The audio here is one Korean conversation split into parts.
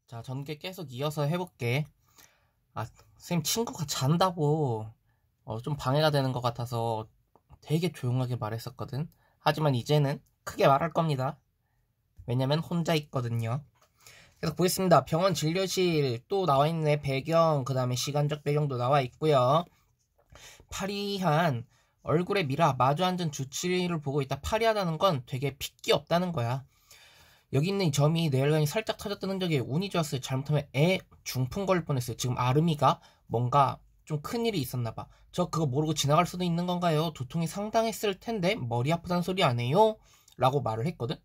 자, 전개 계속 이어서 해볼게. 선생님 친구가 잔다고 좀 방해가 되는 것 같아서 되게 조용하게 말했었거든. 하지만 이제는 크게 말할 겁니다. 왜냐면 혼자 있거든요. 계속 보겠습니다. 병원 진료실 또 나와있네. 배경, 그 다음에 시간적 배경도 나와있고요. 파리한 얼굴에 미라 마주 앉은 주치를 보고 있다. 파리하다는 건 되게 핏기 없다는 거야. 여기 있는 이 점이 뇌혈관이 살짝 터졌던 흔적에 운이 좋았어요. 잘못하면 중풍 걸릴 뻔했어요. 지금 아름이가 뭔가 좀 큰일이 있었나봐. 저 그거 모르고 지나갈 수도 있는 건가요? 두통이 상당했을 텐데 머리 아프다는 소리 안 해요? 라고 말을 했거든.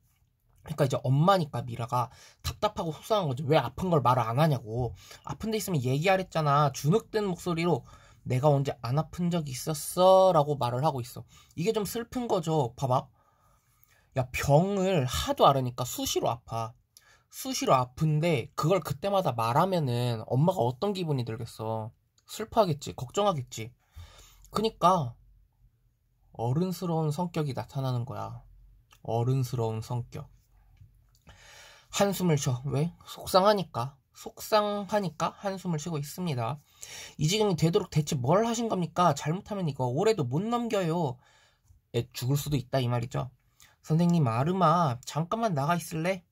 그러니까 이제 엄마니까 미라가 답답하고 속상한 거지. 왜 아픈 걸 말을 안 하냐고. 아픈 데 있으면 얘기하랬잖아. 주눅든 목소리로 내가 언제 안 아픈 적이 있었어? 라고 말을 하고 있어. 이게 좀 슬픈 거죠. 봐봐. 야, 병을 하도 앓으니까 수시로 아파. 수시로 아픈데 그걸 그때마다 말하면은 엄마가 어떤 기분이 들겠어. 슬퍼하겠지. 걱정하겠지. 그니까 어른스러운 성격이 나타나는 거야. 어른스러운 성격. 한숨을 쉬어. 왜? 속상하니까 한숨을 쉬고 있습니다. 이 지경이 되도록 대체 뭘 하신 겁니까? 잘못하면 이거 올해도 못 넘겨요. 죽을 수도 있다 이 말이죠. 선생님, 아름아 잠깐만 나가 있을래?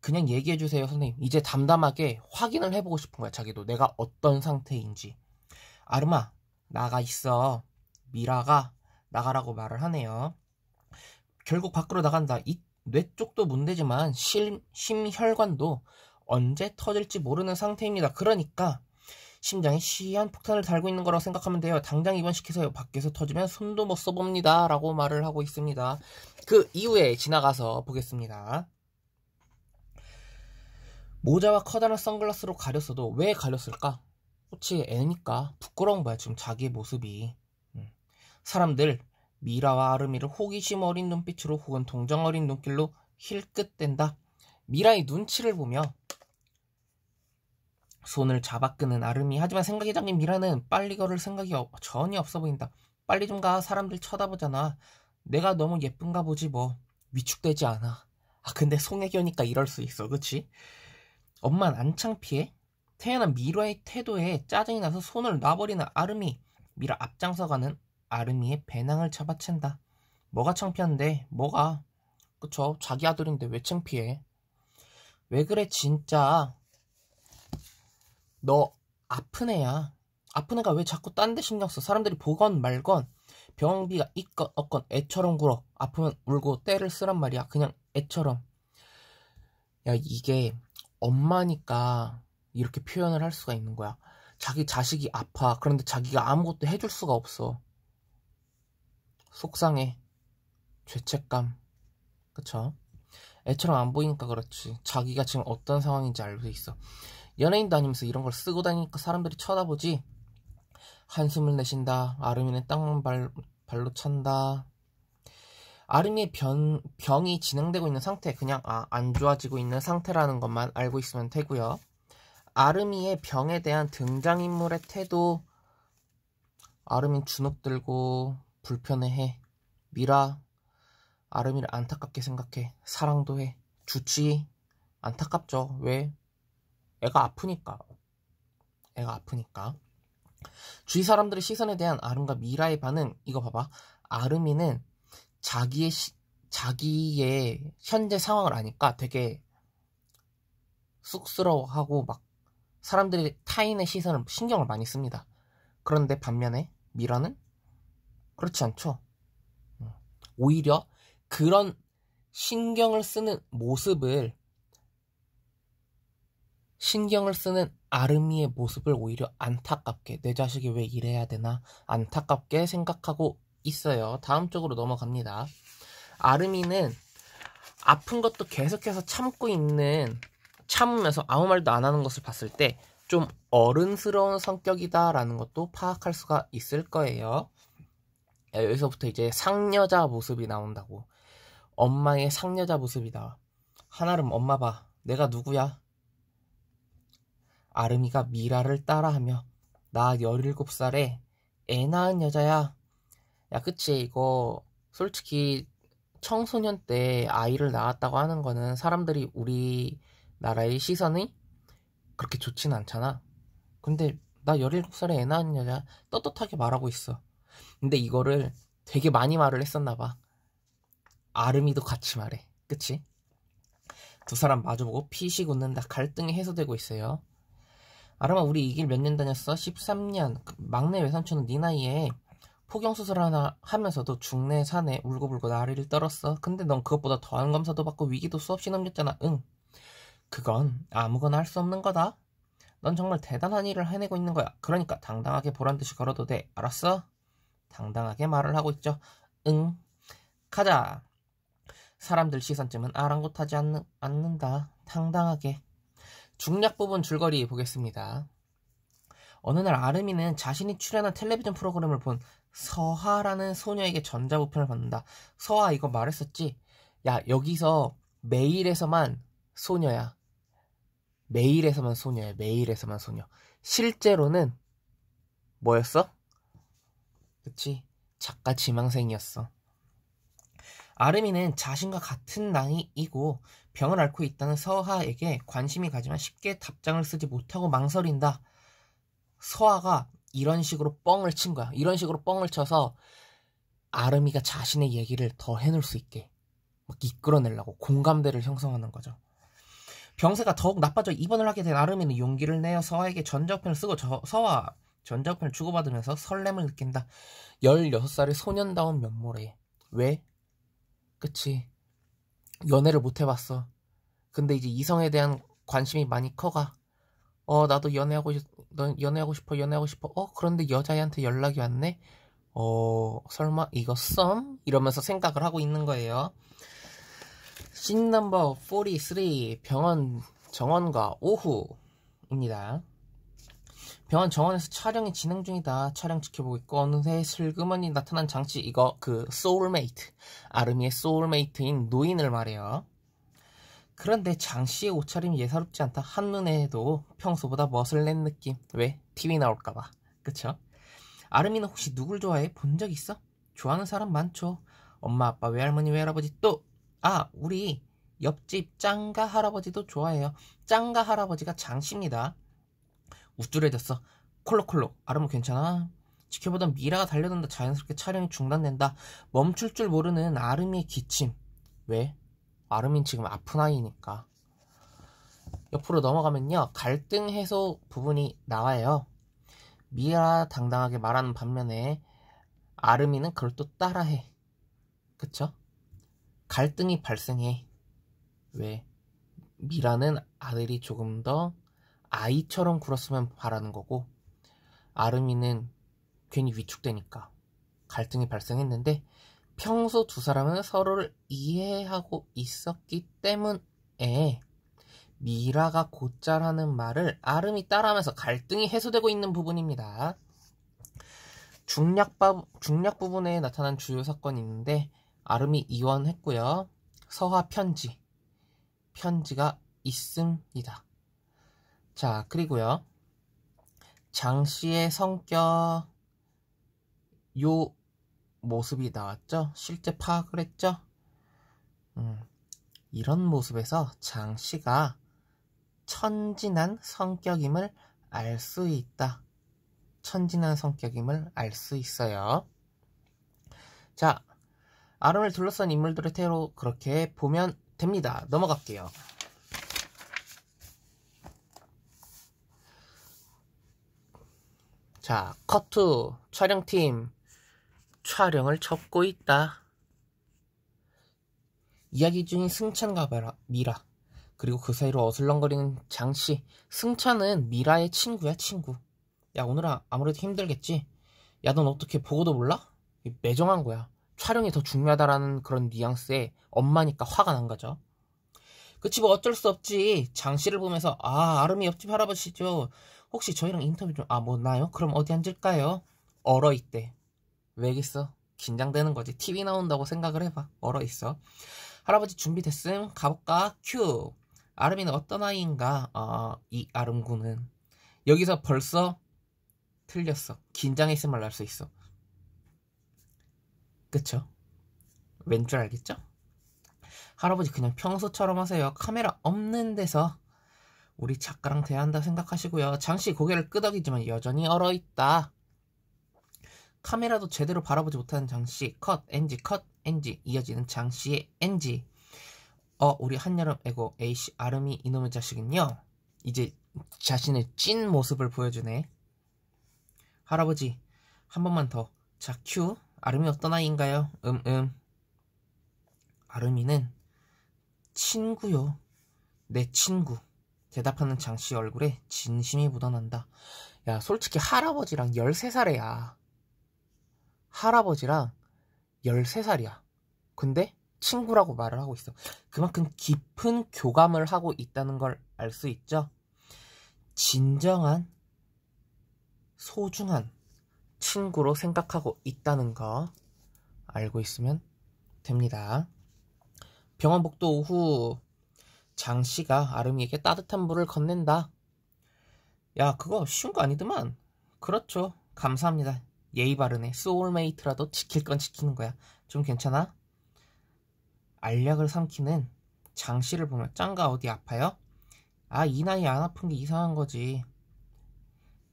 그냥 얘기해주세요. 선생님, 이제 담담하게 확인을 해보고 싶은 거야. 자기도 내가 어떤 상태인지. 아름아 나가 있어. 미라가 나가라고 말을 하네요. 결국 밖으로 나간다. 이 뇌 쪽도 문제지만 심혈관도 언제 터질지 모르는 상태입니다. 그러니까 심장에 시한 폭탄을 달고 있는 거라고 생각하면 돼요. 당장 입원시키세요. 밖에서 터지면 손도 못 써봅니다. 라고 말을 하고 있습니다. 그 이후에 지나가서 보겠습니다. 모자와 커다란 선글라스로 가렸어도 왜 가렸을까? 혹시 애니까 부끄러운 거야. 지금 자기의 모습이. 사람들 미라와 아름이를 호기심 어린 눈빛으로 혹은 동정 어린 눈길로 힐끗댄다. 미라의 눈치를 보며 손을 잡아 끄는 아름이. 하지만 생각이 잠긴 미라는 빨리 걸을 생각이 전혀 없어 보인다. 빨리 좀 가. 사람들 쳐다보잖아. 내가 너무 예쁜가 보지 뭐. 위축되지 않아. 근데 송혜교니까 이럴 수 있어. 그치? 엄만 안 창피해? 태어난 미라의 태도에 짜증이 나서 손을 놔버리는 아름이. 미라 앞장서 가는 아름이의 배낭을 잡아챈다. 뭐가 창피한데? 뭐가? 그쵸? 자기 아들인데 왜 창피해? 왜 그래 진짜. 너 아픈 애야. 아픈 애가 왜 자꾸 딴 데 신경 써? 사람들이 보건 말건 병원비가 있건 없건 애처럼 굴어. 아프면 울고 떼를 쓰란 말이야. 그냥 애처럼. 야, 이게 엄마니까 이렇게 표현을 할 수가 있는 거야. 자기 자식이 아파. 그런데 자기가 아무것도 해줄 수가 없어. 속상해. 죄책감. 그쵸? 애처럼 안 보이니까 그렇지. 자기가 지금 어떤 상황인지 알고 있어. 연예인 다니면서 이런 걸 쓰고 다니니까 사람들이 쳐다보지. 한숨을 내쉰다. 아름이는 땅만 발로 찬다. 아름이의 병이 진행되고 있는 상태, 그냥 안 좋아지고 있는 상태라는 것만 알고 있으면 되고요. 아름이의 병에 대한 등장인물의 태도. 아름이는 주눅 들고 불편해해. 미라 아름이를 안타깝게 생각해. 사랑도 해. 주치 안타깝죠. 왜? 애가 아프니까. 주위 사람들의 시선에 대한 아름과 미라의 반응. 이거 봐봐. 아름이는 자기의 현재 상황을 아니까 되게 쑥스러워하고 막 사람들이 타인의 시선을 신경을 많이 씁니다. 그런데 반면에 미라는 그렇지 않죠. 오히려 그런 신경을 쓰는 아름이의 모습을 오히려 안타깝게, 내 자식이 왜 이래야 되나 안타깝게 생각하고 있어요. 다음 쪽으로 넘어갑니다. 아름이는 아픈 것도 계속해서 참으면서 아무 말도 안 하는 것을 봤을 때 좀 어른스러운 성격이다라는 것도 파악할 수가 있을 거예요. 여기서부터 이제 상여자 모습이 나온다고. 엄마의 상여자 모습이다. 한아름, 엄마 봐. 내가 누구야? 아름이가 미라를 따라하며 나 17살에 애 낳은 여자야. 야, 그치. 이거 솔직히 청소년 때 아이를 낳았다고 하는 거는 사람들이 우리나라의 시선이 그렇게 좋진 않잖아. 근데 나 17살에 애 낳은 여자 떳떳하게 말하고 있어. 근데 이거를 되게 많이 말을 했었나 봐. 아름이도 같이 말해. 그치? 두 사람 마주보고 피식 웃는다. 갈등이 해소되고 있어요. 아름아, 우리 이 길 몇 년 다녔어? 13년. 막내 외삼촌은 네 나이에 포경수술 하나 하면서도 중내 산에 울고불고 나리를 떨었어. 근데 넌 그것보다 더한 검사도 받고 위기도 수없이 넘겼잖아. 응. 그건 아무거나 할 수 없는 거다. 넌 정말 대단한 일을 해내고 있는 거야. 그러니까 당당하게 보란듯이 걸어도 돼. 알았어? 당당하게 말을 하고 있죠. 응. 가자. 사람들 시선쯤은 아랑곳하지 않는다. 당당하게. 중략 부분 줄거리 보겠습니다. 어느 날 아름이는 자신이 출연한 텔레비전 프로그램을 본 서하라는 소녀에게 전자우편을 받는다. 서하 이거 말했었지? 야, 여기서 메일에서만 소녀야. 메일에서만 소녀야. 메일에서만 소녀. 실제로는 뭐였어? 그치? 작가 지망생이었어. 아름이는 자신과 같은 나이이고 병을 앓고 있다는 서하에게 관심이 가지만 쉽게 답장을 쓰지 못하고 망설인다. 서하가 이런 식으로 뻥을 친 거야. 이런 식으로 뻥을 쳐서 아름이가 자신의 얘기를 더 해놓을 수 있게 막 이끌어내려고 공감대를 형성하는 거죠. 병세가 더욱 나빠져 입원을 하게 된 아름이는 용기를 내어 서하에게 전자우편을 쓰고 서하 전자우편을 주고받으면서 설렘을 느낀다. 16살의 소년다운 면모래. 왜? 그치. 연애를 못 해봤어. 근데 이제 이성에 대한 관심이 많이 커가. 나도 연애하고 싶어. 그런데 여자애한테 연락이 왔네? 설마 이거 썸? 이러면서 생각을 하고 있는 거예요. 씬 넘버 43 병원 정원과 오후입니다. 병원 정원에서 촬영이 진행 중이다. 촬영 지켜보고 있고 어느새 슬그머니 나타난 장씨. 이거 그 소울메이트, 아름이의 소울메이트인 노인을 말해요. 그런데 장씨의 옷차림이 예사롭지 않다. 한눈에도 평소보다 멋을 낸 느낌. 왜? TV 나올까봐. 그쵸? 아름이는 혹시 누굴 좋아해? 본 적 있어? 좋아하는 사람 많죠. 엄마, 아빠, 외할머니, 외할아버지 또 우리 옆집 짱가 할아버지도 좋아해요. 짱가 할아버지가 장씨입니다. 우쭐해졌어. 콜록콜록. 아름은 괜찮아? 지켜보던 미라가 달려든다. 자연스럽게 촬영이 중단된다. 멈출 줄 모르는 아름이의 기침. 왜? 아름이는 지금 아픈 아이니까. 옆으로 넘어가면요. 갈등 해소 부분이 나와요. 미라 당당하게 말하는 반면에 아름이는 그걸 또 따라해. 그쵸? 갈등이 발생해. 왜? 미라는 아들이 조금 더 아이처럼 굴었으면 바라는 거고 아름이는 괜히 위축되니까 갈등이 발생했는데 평소 두 사람은 서로를 이해하고 있었기 때문에 미라가 곧잘 하는 말을 아름이 따라하면서 갈등이 해소되고 있는 부분입니다. 중략 부분에 나타난 주요 사건이 있는데 아름이 이혼했고요. 서하 편지가 있습니다. 자, 그리고요. 장씨의 성격 요 모습이 나왔죠? 실제 파악을 했죠? 이런 모습에서 장씨가 천진한 성격임을 알 수 있다. 천진한 성격임을 알 수 있어요. 자, 아름을 둘러싼 인물들의 태로 그렇게 보면 됩니다. 넘어갈게요. 자, 컷2 촬영팀 촬영을 접고 있다. 이야기 중인 승찬과 미라 그리고 그 사이로 어슬렁거리는 장씨. 승찬은 미라의 친구야. 친구. 야, 오늘은 아무래도 힘들겠지? 야, 넌 어떻게 보고도 몰라? 매정한 거야. 촬영이 더 중요하다라는 그런 뉘앙스에 엄마니까 화가 난 거죠. 그치, 뭐 어쩔 수 없지. 장씨를 보면서 아름이 옆집 할아버지죠. 혹시 저희랑 인터뷰 좀 뭐 나요? 그럼 어디 앉을까요? 얼어있대. 왜겠어? 긴장되는 거지. TV 나온다고 생각을 해봐. 얼어있어. 할아버지 준비됐음? 가볼까? 큐. 아름이는 어떤 아이인가? 이 아름군은 여기서 벌써 틀렸어. 긴장했음을 알 수 있어. 그쵸? 왠 줄 알겠죠? 할아버지 그냥 평소처럼 하세요. 카메라 없는 데서 우리 작가랑 대화한다 생각하시고요. 장씨 고개를 끄덕이지만 여전히 얼어있다. 카메라도 제대로 바라보지 못하는 장씨. 컷, NG, 컷, NG. 이어지는 장씨의 NG. 우리 한여름 에고 A씨 아름이 이놈의 자식은요. 이제 자신의 찐 모습을 보여주네. 할아버지 한 번만 더. 자, 큐. 아름이 어떤 아이인가요? 아름이는 친구요. 내 친구. 대답하는 장씨 얼굴에 진심이 묻어난다. 야, 솔직히 할아버지랑 13살이야. 할아버지랑 13살이야. 근데 친구라고 말을 하고 있어. 그만큼 깊은 교감을 하고 있다는 걸 알 수 있죠? 진정한 소중한 친구로 생각하고 있다는 거 알고 있으면 됩니다. 병원 복도 후 장씨가 아름이에게 따뜻한 물을 건넨다. 야, 그거 쉬운 거 아니더만. 그렇죠. 감사합니다. 예의 바르네. 소울메이트라도 지킬 건 지키는 거야. 좀 괜찮아? 알약을 삼키는 장씨를 보며 짱가 어디 아파요? 이 나이에 안 아픈 게 이상한 거지.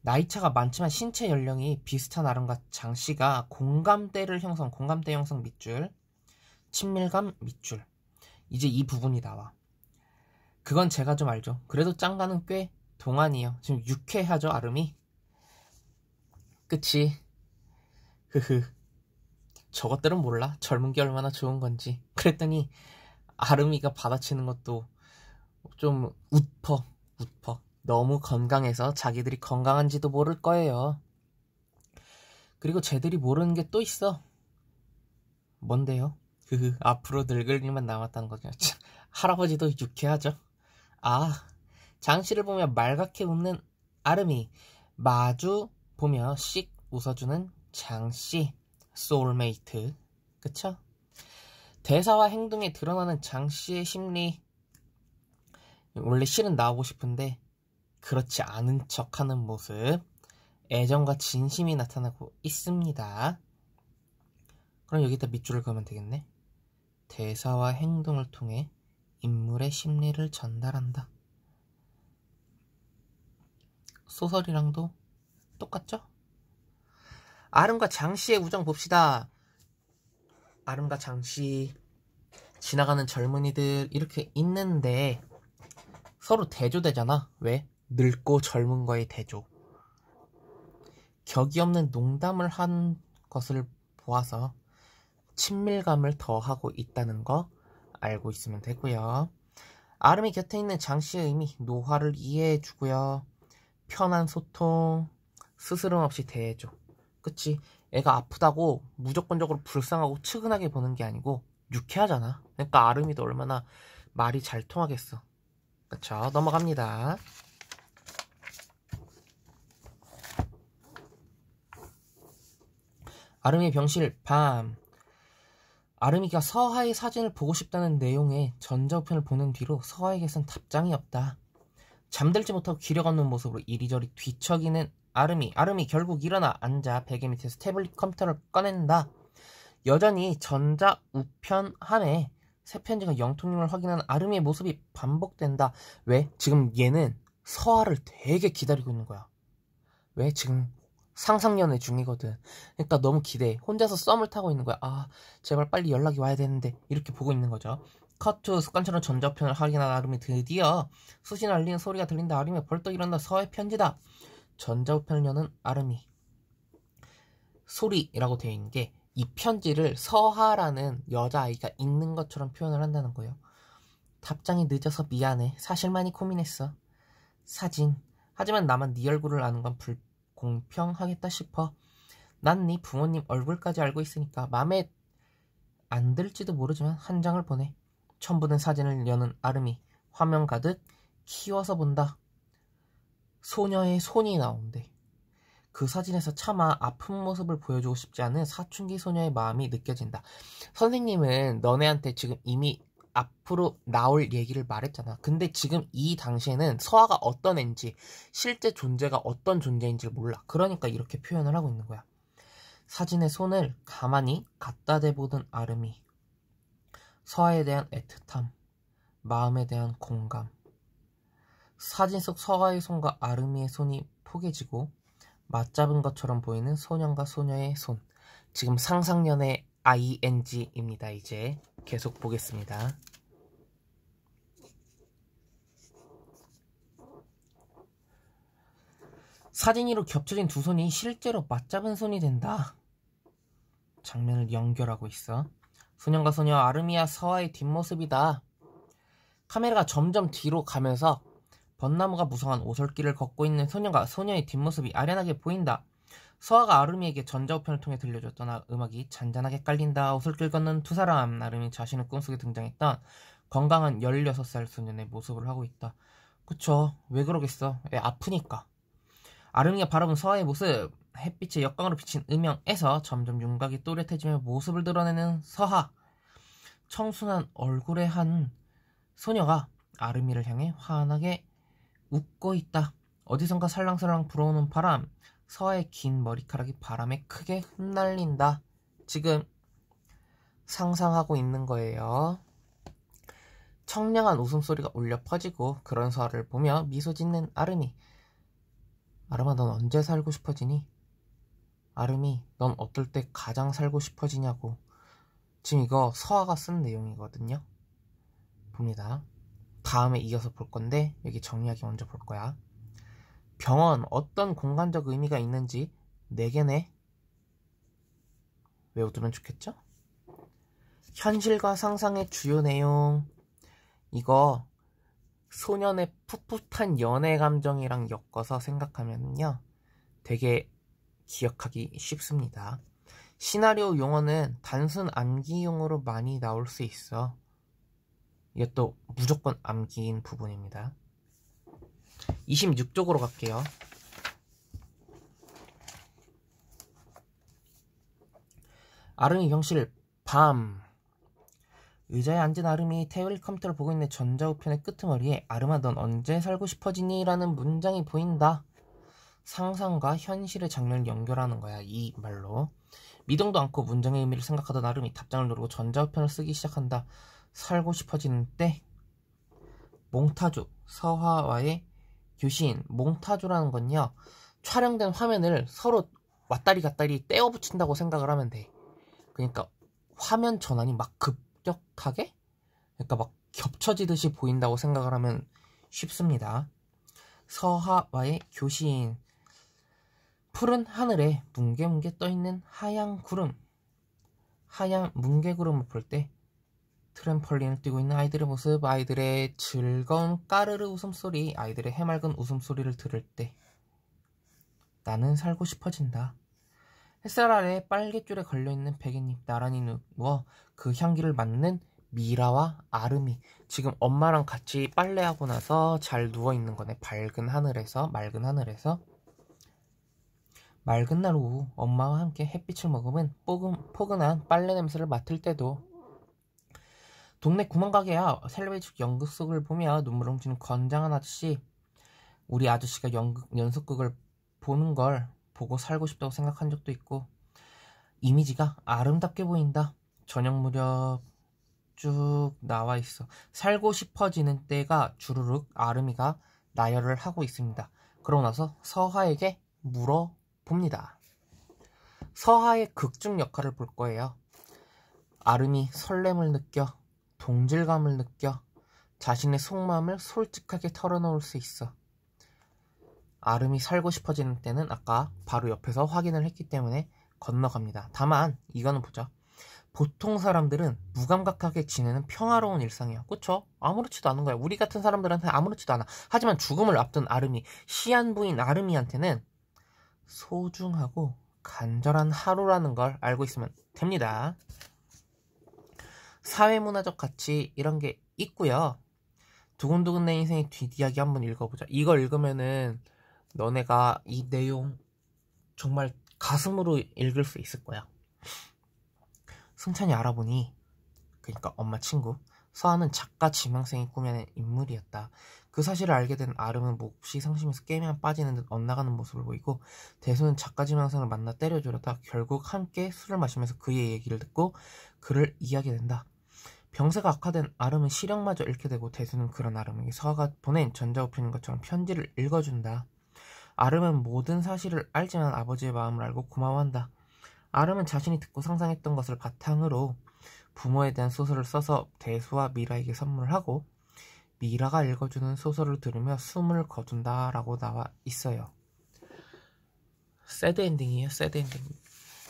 나이차가 많지만 신체 연령이 비슷한 아름과 장씨가 공감대 형성 밑줄, 친밀감 밑줄. 이제 이 부분이 나와. 그건 제가 좀 알죠. 그래도 짱가는 꽤 동안이에요. 지금 유쾌하죠, 아름이? 그치? 흐흐. 저것들은 몰라. 젊은 게 얼마나 좋은 건지. 그랬더니 아름이가 받아치는 것도 좀 웃퍼. 너무 건강해서 자기들이 건강한지도 모를 거예요. 그리고 쟤들이 모르는 게 또 있어. 뭔데요? 앞으로 늙을 일만 남았다는 거죠. 할아버지도 유쾌하죠. 장씨를 보며 말갛게 웃는 아름이, 마주 보며 씩 웃어주는 장씨. 소울메이트. 그쵸? 대사와 행동에 드러나는 장씨의 심리. 원래 실은 나오고 싶은데 그렇지 않은 척하는 모습. 애정과 진심이 나타나고 있습니다. 그럼 여기다 밑줄을 그으면 되겠네. 대사와 행동을 통해 인물의 심리를 전달한다. 소설이랑도 똑같죠? 아름과 장씨의 우정 봅시다. 아름과 장씨, 지나가는 젊은이들 이렇게 있는데 서로 대조되잖아. 왜? 늙고 젊은 거의 대조. 격이 없는 농담을 한 것을 보아서 친밀감을 더하고 있다는 거 알고 있으면 되고요. 아름이 곁에 있는 장씨의 의미, 노화를 이해해주고요. 편한 소통, 스스럼 없이 대해줘. 그치? 애가 아프다고 무조건적으로 불쌍하고 측은하게 보는 게 아니고 유쾌하잖아. 그러니까 아름이도 얼마나 말이 잘 통하겠어. 그쵸? 넘어갑니다. 아름이 병실 밤. 아름이가 서하의 사진을 보고 싶다는 내용의 전자우편을 보낸 뒤로 서하에게선 답장이 없다. 잠들지 못하고 기력 없는 모습으로 이리저리 뒤척이는 아름이 결국 일어나 앉아 베개 밑에서 태블릿 컴퓨터를 꺼낸다. 여전히 전자우편함에 새 편지가 영통님을 확인하는 아름이의 모습이 반복된다. 왜? 지금 얘는 서하를 되게 기다리고 있는 거야. 왜? 지금 상상연애 중이거든. 그러니까 너무 기대해. 혼자서 썸을 타고 있는 거야. 제발 빨리 연락이 와야 되는데 이렇게 보고 있는 거죠. 컷투 습관처럼 전자우편을 확인한 아름이 드디어 수신을 알리는 소리가 들린다. 아름이 벌떡 일어나 서하의 편지다. 전자우편을 여는 아름이. 소리라고 되어 있는 게 이 편지를 서하라는 여자아이가 읽는 것처럼 표현을 한다는 거예요. 답장이 늦어서 미안해. 사실 많이 고민했어. 사진. 하지만 나만 네 얼굴을 아는 건 불공평하겠다 싶어. 난 네 부모님 얼굴까지 알고 있으니까 맘에 안 들지도 모르지만 한 장을 보내. 첨부된 사진을 여는 아름이 화면 가득 키워서 본다. 소녀의 손이 나온대. 그 사진에서 차마 아픈 모습을 보여주고 싶지 않은 사춘기 소녀의 마음이 느껴진다. 선생님은 너네한테 지금 이미 앞으로 나올 얘기를 말했잖아. 근데 지금 이 당시에는 서아가 어떤 애인지, 실제 존재가 어떤 존재인지를 몰라. 그러니까 이렇게 표현을 하고 있는 거야. 사진에 손을 가만히 갖다 대보던 아름이. 서아에 대한 애틋함, 마음에 대한 공감. 사진 속 서아의 손과 아름이의 손이 포개지고 맞잡은 것처럼 보이는 소년과 소녀의 손. 지금 상상연의 ing입니다. 이제 계속 보겠습니다. 사진 위로 겹쳐진 두 손이 실제로 맞잡은 손이 된다. 장면을 연결하고 있어. 소년과 소녀 아름이와 서아의 뒷모습이다. 카메라가 점점 뒤로 가면서 벚나무가 무성한 오솔길을 걷고 있는 소년과 소녀의 뒷모습이 아련하게 보인다. 서아가 아름이에게 전자우편을 통해 들려줬던 음악이 잔잔하게 깔린다. 오솔길 걷는 두 사람. 아름이 자신의 꿈속에 등장했던 건강한 16살 소년의 모습을 하고 있다. 그쵸, 왜 그러겠어. 아프니까. 아름이가 바라본 서아의 모습. 햇빛의 역광으로 비친 음영에서 점점 윤곽이 또렷해지며 모습을 드러내는 서아. 청순한 얼굴의 한 소녀가 아름이를 향해 환하게 웃고 있다. 어디선가 살랑살랑 불어오는 바람. 서아의 긴 머리카락이 바람에 크게 흩날린다. 지금 상상하고 있는 거예요. 청량한 웃음소리가 울려 퍼지고 그런 서아를 보며 미소 짓는 아름이. 아름아, 넌 언제 살고 싶어지니? 아름이, 넌 어떨 때 가장 살고 싶어지냐고. 지금 이거 서아가 쓴 내용이거든요. 봅니다. 다음에 이어서 볼 건데 여기 정리하기 먼저 볼 거야. 병원, 어떤 공간적 의미가 있는지 4개네. 외워두면 좋겠죠? 현실과 상상의 주요 내용. 이거 소년의 풋풋한 연애 감정이랑 엮어서 생각하면요, 되게 기억하기 쉽습니다. 시나리오 용어는 단순 암기용으로 많이 나올 수 있어. 이것도 무조건 암기인 부분입니다. 26쪽으로 갈게요. 아름이 병실. 밤. 의자에 앉은 아름이 태블릿 컴퓨터를 보고 있는 전자우편의 끄트머리에 아름아, 넌 언제 살고 싶어지니? 라는 문장이 보인다. 상상과 현실의 장면을 연결하는 거야, 이 말로. 미동도 않고 문장의 의미를 생각하던 아름이 답장을 누르고 전자우편을 쓰기 시작한다. 살고 싶어지는 때. 몽타주, 서화와의 교시인. 몽타주라는 건요, 촬영된 화면을 서로 왔다리 갔다리 떼어 붙인다고 생각을 하면 돼. 그러니까 화면 전환이 막 급격하게, 그러니까 막 겹쳐지듯이 보인다고 생각을 하면 쉽습니다. 서하와의 교시인. 푸른 하늘에 뭉게뭉게 떠있는 하얀 구름. 하얀 뭉게구름을 볼 때 트램펄린을 뛰고 있는 아이들의 모습, 아이들의 즐거운 까르르 웃음소리, 아이들의 해맑은 웃음소리를 들을 때 나는 살고 싶어진다. 햇살 아래 빨랫줄에 걸려있는 베갯잎 나란히 누워 그 향기를 맡는 미라와 아름이. 지금 엄마랑 같이 빨래하고 나서 잘 누워있는 거네. 밝은 하늘에서, 맑은 하늘에서. 맑은 날 오후 엄마와 함께 햇빛을 머금은 포근한 빨래 냄새를 맡을 때도. 동네 구멍가게야 텔레비전 연극극을 보며 눈물 훔치는 건장한 아저씨. 우리 아저씨가 연속극을 보는 걸 보고 살고 싶다고 생각한 적도 있고. 이미지가 아름답게 보인다. 저녁 무렵 쭉 나와 있어. 살고 싶어지는 때가 주르륵 아름이가 나열을 하고 있습니다. 그러고 나서 서하에게 물어봅니다. 서하의 극중 역할을 볼 거예요. 아름이 설렘을 느껴, 동질감을 느껴, 자신의 속마음을 솔직하게 털어놓을 수 있어. 아름이 살고 싶어지는 때는 아까 바로 옆에서 확인을 했기 때문에 건너갑니다. 다만 이거는 보자. 보통 사람들은 무감각하게 지내는 평화로운 일상이야. 그쵸? 아무렇지도 않은 거야. 우리 같은 사람들한테 아무렇지도 않아. 하지만 죽음을 앞둔 아름이, 시한부인 아름이한테는 소중하고 간절한 하루라는 걸 알고 있으면 됩니다. 사회문화적 가치 이런 게 있고요. 두근두근 내 인생의 뒷이야기 한번 읽어보자. 이거 읽으면은 너네가 이 내용 정말 가슴으로 읽을 수 있을 거야. 승찬이 알아보니, 그러니까 엄마 친구 서아는 작가 지망생이 꾸며낸 인물이었다. 그 사실을 알게 된 아름은 몹시 상심해서 게임에 빠지는 듯 엇나가는 모습을 보이고, 대수는 작가 지망생을 만나 때려주려다 결국 함께 술을 마시면서 그의 얘기를 듣고 그를 이해하게 된다. 병세가 악화된 아름은 시력마저 잃게 되고 대수는 그런 아름에게 서아가 보낸 전자우편인 것처럼 편지를 읽어준다. 아름은 모든 사실을 알지만 아버지의 마음을 알고 고마워한다. 아름은 자신이 듣고 상상했던 것을 바탕으로 부모에 대한 소설을 써서 대수와 미라에게 선물하고 미라가 읽어주는 소설을 들으며 숨을 거둔다 라고 나와 있어요. 새드 엔딩이에요. 새드 엔딩.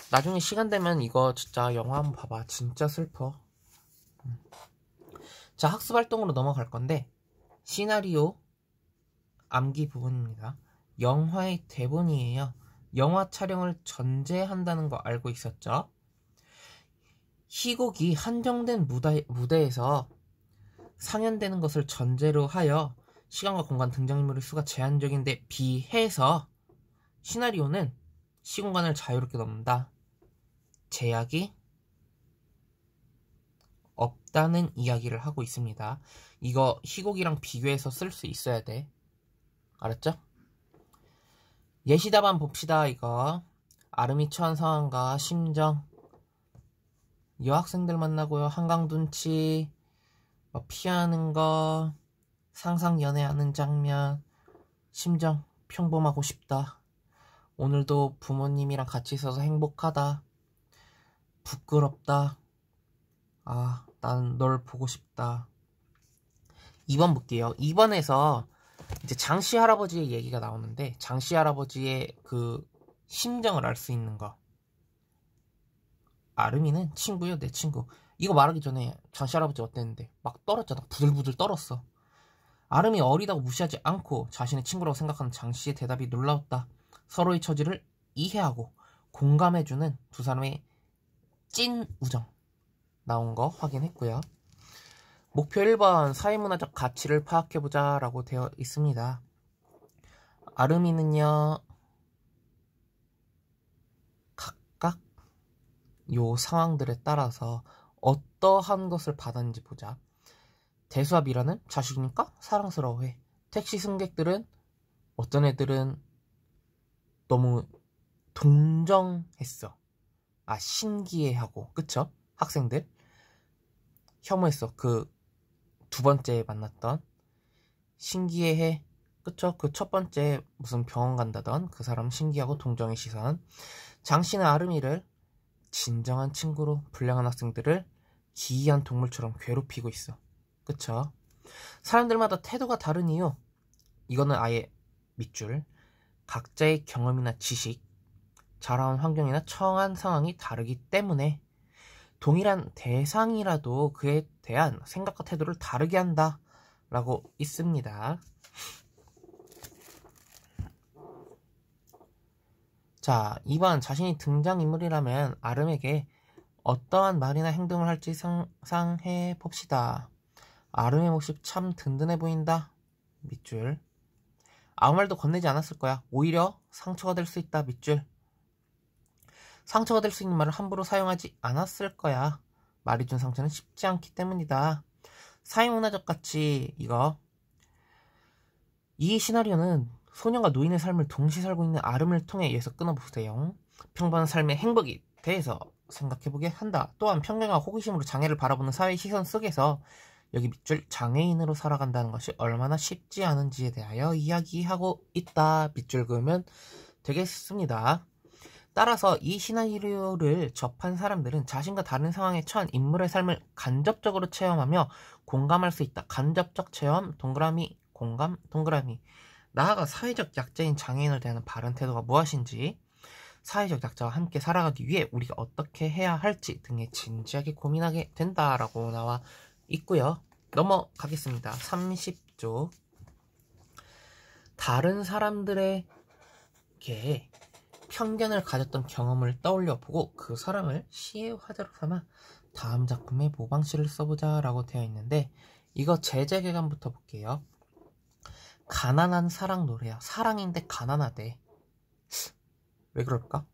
나중에 시간 되면 이거 진짜 영화 한번 봐봐. 진짜 슬퍼. 자, 학습활동으로 넘어갈 건데 시나리오 암기 부분입니다. 영화의 대본이에요. 영화 촬영을 전제한다는 거 알고 있었죠? 희곡이 한정된 무대에서 상연되는 것을 전제로 하여 시간과 공간 등장인물의 수가 제한적인데 비해서 시나리오는 시공간을 자유롭게 넘는다. 제약이 없다는 이야기를 하고 있습니다. 이거 희곡이랑 비교해서 쓸 수 있어야 돼. 알았죠? 예시답안 봅시다. 이거 아름이 처한 상황과 심정, 여학생들 만나고요, 한강둔치, 피하는 거, 상상 연애하는 장면, 심정 평범하고 싶다. 오늘도 부모님이랑 같이 있어서 행복하다. 부끄럽다. 아, 난 널 보고 싶다. 2번 볼게요. 2번에서 이제 장씨 할아버지의 얘기가 나오는데 장씨 할아버지의 그 심정을 알 수 있는 거. 아름이는 친구요, 내 친구. 이거 말하기 전에 장씨 할아버지 어땠는데 막 떨었잖아. 부들부들 떨었어. 아름이 어리다고 무시하지 않고 자신의 친구라고 생각하는 장씨의 대답이 놀라웠다. 서로의 처지를 이해하고 공감해주는 두 사람의 찐 우정 나온 거 확인했고요. 목표 1번 사회문화적 가치를 파악해보자 라고 되어 있습니다. 아름이는요, 각각 요 상황들에 따라서 어떠한 것을 받았는지 보자. 대수와 미라는 자식이니까 사랑스러워해. 택시 승객들은 어떤 애들은 너무 동정했어. 아, 신기해하고. 그쵸? 학생들 혐오했어. 그 두 번째 만났던 신기해해. 그쵸? 그 첫 번째 무슨 병원 간다던 그 사람 신기하고 동정의 시선. 장씨는 아름이를 진정한 친구로, 불량한 학생들을 기이한 동물처럼 괴롭히고 있어. 그쵸? 사람들마다 태도가 다른 이유, 이거는 아예 밑줄. 각자의 경험이나 지식, 자라온 환경이나 처한 상황이 다르기 때문에 동일한 대상이라도 그에 대한 생각과 태도를 다르게 한다 라고 있습니다. 자, 2번 자신이 등장인물이라면 아름에게 어떠한 말이나 행동을 할지 상상해 봅시다. 아름의 모습 참 든든해 보인다. 밑줄. 아무 말도 건네지 않았을 거야. 오히려 상처가 될 수 있다. 밑줄. 상처가 될 수 있는 말을 함부로 사용하지 않았을 거야. 말이 준 상처는 쉽지 않기 때문이다. 사회문화적 가치, 이거. 이 시나리오는 소년과 노인의 삶을 동시에 살고 있는 아름을 통해 이해서 끊어보세요. 평범한 삶의 행복에 대해서 생각해보게 한다. 또한 편견과 호기심으로 장애를 바라보는 사회의 시선 속에서 여기 밑줄 장애인으로 살아간다는 것이 얼마나 쉽지 않은지에 대하여 이야기하고 있다. 밑줄 그으면 되겠습니다. 따라서 이 시나리오를 접한 사람들은 자신과 다른 상황에 처한 인물의 삶을 간접적으로 체험하며 공감할 수 있다. 간접적 체험, 동그라미, 공감, 동그라미. 나아가 사회적 약자인 장애인을 대하는 바른 태도가 무엇인지, 사회적 약자와 함께 살아가기 위해 우리가 어떻게 해야 할지 등에 진지하게 고민하게 된다라고 나와 있고요. 넘어가겠습니다. 30조. 다른 사람들에게 편견을 가졌던 경험을 떠올려보고 그 사람을 시의 화제로 삼아 다음 작품에 모방시를 써보자 라고 되어 있는데, 이거 제재개관부터 볼게요. 가난한 사랑 노래야. 사랑인데 가난하대. 왜 그럴까?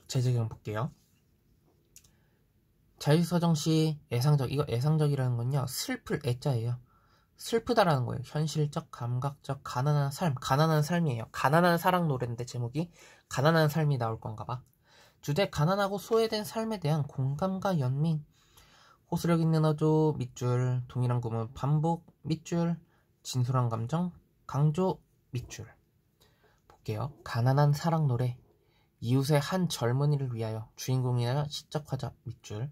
제재개관 볼게요. 자유서정씨 애상적. 이거 애상적이라는 건요, 슬플 애자예요. 슬프다라는 거예요. 현실적, 감각적, 가난한 삶. 가난한 삶이에요. 가난한 사랑 노래인데 제목이 가난한 삶이 나올 건가 봐. 주제 가난하고 소외된 삶에 대한 공감과 연민. 호소력 있는 어조 밑줄, 동일한 구문 반복 밑줄, 진솔한 감정 강조 밑줄. 볼게요. 가난한 사랑 노래, 이웃의 한 젊은이를 위하여 주인공이나 시적 화자 밑줄.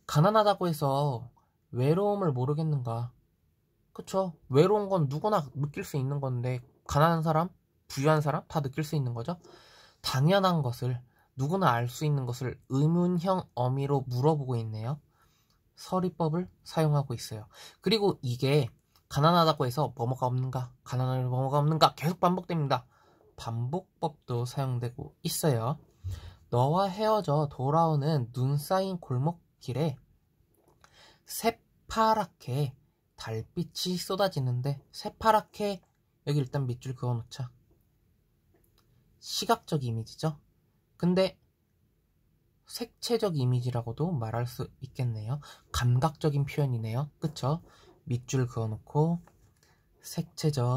가난하다고 해서 외로움을 모르겠는가? 그쵸? 외로운 건 누구나 느낄 수 있는 건데 가난한 사람, 부유한 사람 다 느낄 수 있는 거죠. 당연한 것을, 누구나 알 수 있는 것을 의문형 어미로 물어보고 있네요. 서리법을 사용하고 있어요. 그리고 이게 가난하다고 해서 뭐뭐가 없는가, 가난하다고 해서 뭐뭐가 없는가 계속 반복됩니다. 반복법도 사용되고 있어요. 너와 헤어져 돌아오는 눈 쌓인 골목길에 새파랗게 달빛이 쏟아지는데, 새파랗게 여기 일단 밑줄 그어놓자. 시각적 이미지죠. 근데 색채적 이미지라고도 말할 수 있겠네요. 감각적인 표현이네요. 그쵸? 밑줄 그어놓고 색채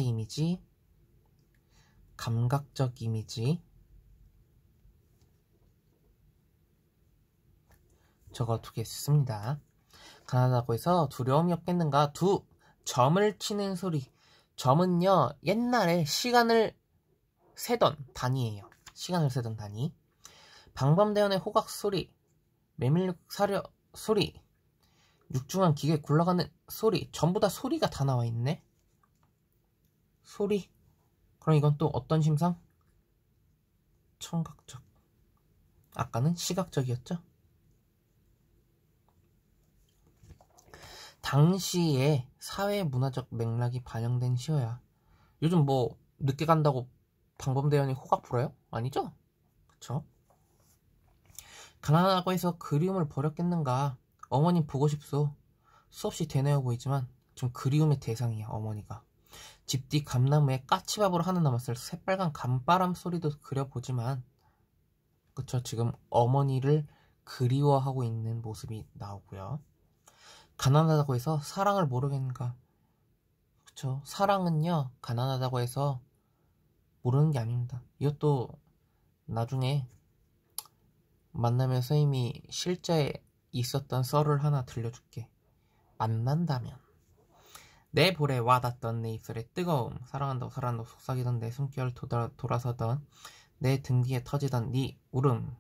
이미지, 감각적 이미지 적어두겠습니다. 가난하다고 해서 두려움이 없겠는가? 점을 치는 소리. 점은요, 옛날에 시간을 세던 단위예요. 시간을 세던 단위. 방범대원의 호각 소리, 메밀육 사려 소리, 육중한 기계 굴러가는 소리, 전부 다 소리가 다 나와 있네. 소리. 그럼 이건 또 어떤 심상? 청각적. 아까는 시각적이었죠. 당시에 사회 문화적 맥락이 반영된 시어야. 요즘 뭐 늦게 간다고 방범대원이 호각 불어요? 아니죠? 그쵸? 가난하다고 해서 그리움을 버렸겠는가? 어머님 보고 싶소. 수없이 대뇌어 보이지만 좀 그리움의 대상이야, 어머니가. 집 뒤 감나무에 까치밥으로 하나 남았을 새빨간 감바람 소리도 그려보지만, 그쵸? 지금 어머니를 그리워하고 있는 모습이 나오고요. 가난하다고 해서 사랑을 모르겠는가? 그쵸? 사랑은요, 가난하다고 해서 모르는 게 아닙니다. 이것도 나중에 만나면 선생님이 실제 있었던 썰을 하나 들려줄게. 만난다면. 내 볼에 와닿던 내 입술의 뜨거움, 사랑한다고 속삭이던 내 숨결 돌아서던 내 등 뒤에 터지던 네 울음.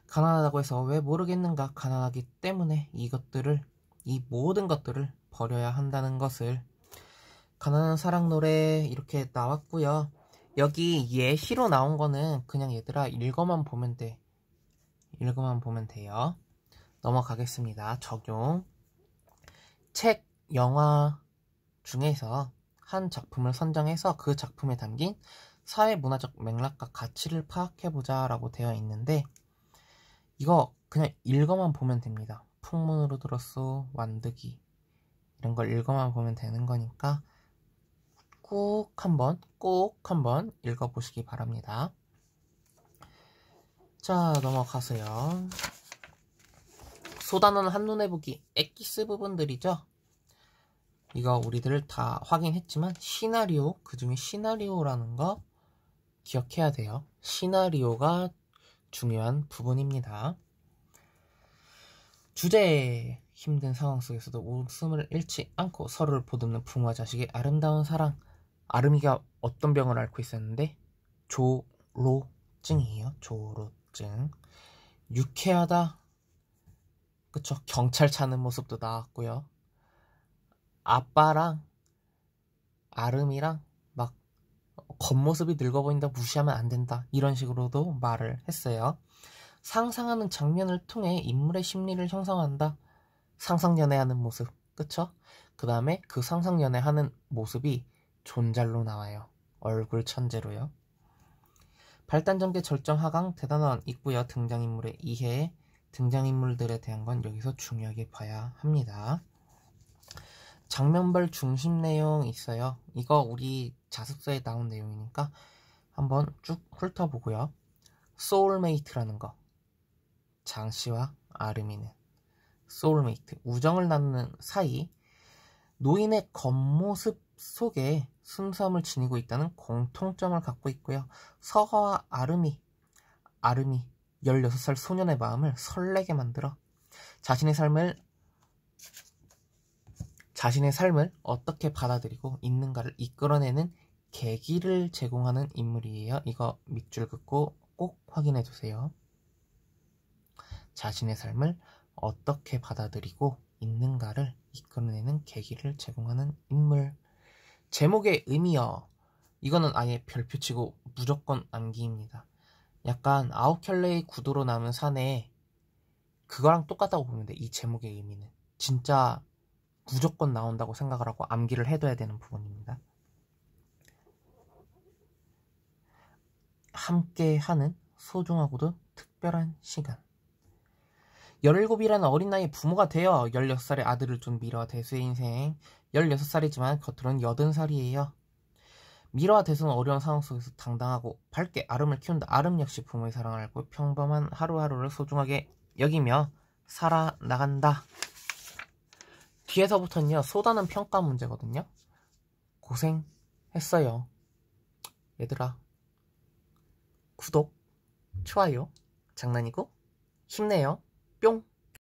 가난하다고 해서 왜 모르겠는가? 가난하기 때문에 이 모든 것들을 버려야 한다는 것을. 가난한 사랑 노래 이렇게 나왔고요. 여기 예시로 나온 거는 그냥 얘들아 읽어만 보면 돼. 읽어만 보면 돼요. 넘어가겠습니다. 적용. 책, 영화 중에서 한 작품을 선정해서 그 작품에 담긴 사회문화적 맥락과 가치를 파악해보자 라고 되어 있는데, 이거 그냥 읽어만 보면 됩니다. 풍문으로 들었어, 완득이, 이런 걸 읽어만 보면 되는 거니까 꼭 한번 읽어보시기 바랍니다. 자, 넘어가세요. 소단원 한눈에 보기, 엑기스 부분들이죠. 이거 우리들 다 확인했지만 시나리오, 그 중에 시나리오라는 거 기억해야 돼요. 시나리오가 중요한 부분입니다. 주제, 힘든 상황 속에서도 웃음을 잃지 않고 서로를 보듬는 부모와 자식의 아름다운 사랑. 아름이가 어떤 병을 앓고 있었는데? 조로증이에요. 조로증. 유쾌하다. 그쵸? 경찰 차는 모습도 나왔고요. 아빠랑 아름이랑 막 겉모습이 늙어 보인다, 무시하면 안 된다, 이런 식으로도 말을 했어요. 상상하는 장면을 통해 인물의 심리를 형성한다. 상상연애하는 모습. 그쵸? 그 다음에 그 상상연애하는 모습이 존잘로 나와요. 얼굴 천재로요. 발단전개 절정 하강 대단원 있고요. 등장인물의 이해, 등장인물들에 대한 건 여기서 중요하게 봐야 합니다. 장면별 중심 내용 있어요. 이거 우리 자습서에 나온 내용이니까 한번 쭉 훑어보고요. 소울메이트라는 거. 장씨와 아름이는 소울메이트, 우정을 나누는 사이. 노인의 겉모습 속에 순수함을 지니고 있다는 공통점을 갖고 있고요. 서화와 아름이 16살 소년의 마음을 설레게 만들어 자신의 삶을 어떻게 받아들이고 있는가를 이끌어내는 계기를 제공하는 인물이에요. 이거 밑줄 긋고 꼭 확인해 두세요. 자신의 삶을 어떻게 받아들이고 있는가를 이끌어내는 계기를 제공하는 인물. 제목의 의미요. 이거는 아예 별표 치고 무조건 암기입니다. 약간 아웃켈레이 구도로 남은 산에 그거랑 똑같다고 보면 돼. 이 제목의 의미는 진짜 무조건 나온다고 생각을 하고 암기를 해둬야 되는 부분입니다. 함께하는 소중하고도 특별한 시간. 17이라는 어린 나이에 부모가 되어 16살의 아들을 둔 미러와 대수의 인생. 16살이지만 겉으로는 80살이에요. 미러와 대수는 어려운 상황 속에서 당당하고 밝게 아름을 키운다. 아름 역시 부모의 사랑을 알고 평범한 하루하루를 소중하게 여기며 살아나간다. 뒤에서부터는요, 쏟아는 평가 문제거든요. 고생했어요. 얘들아, 구독, 좋아요, 장난이고 힘내요. 뿅!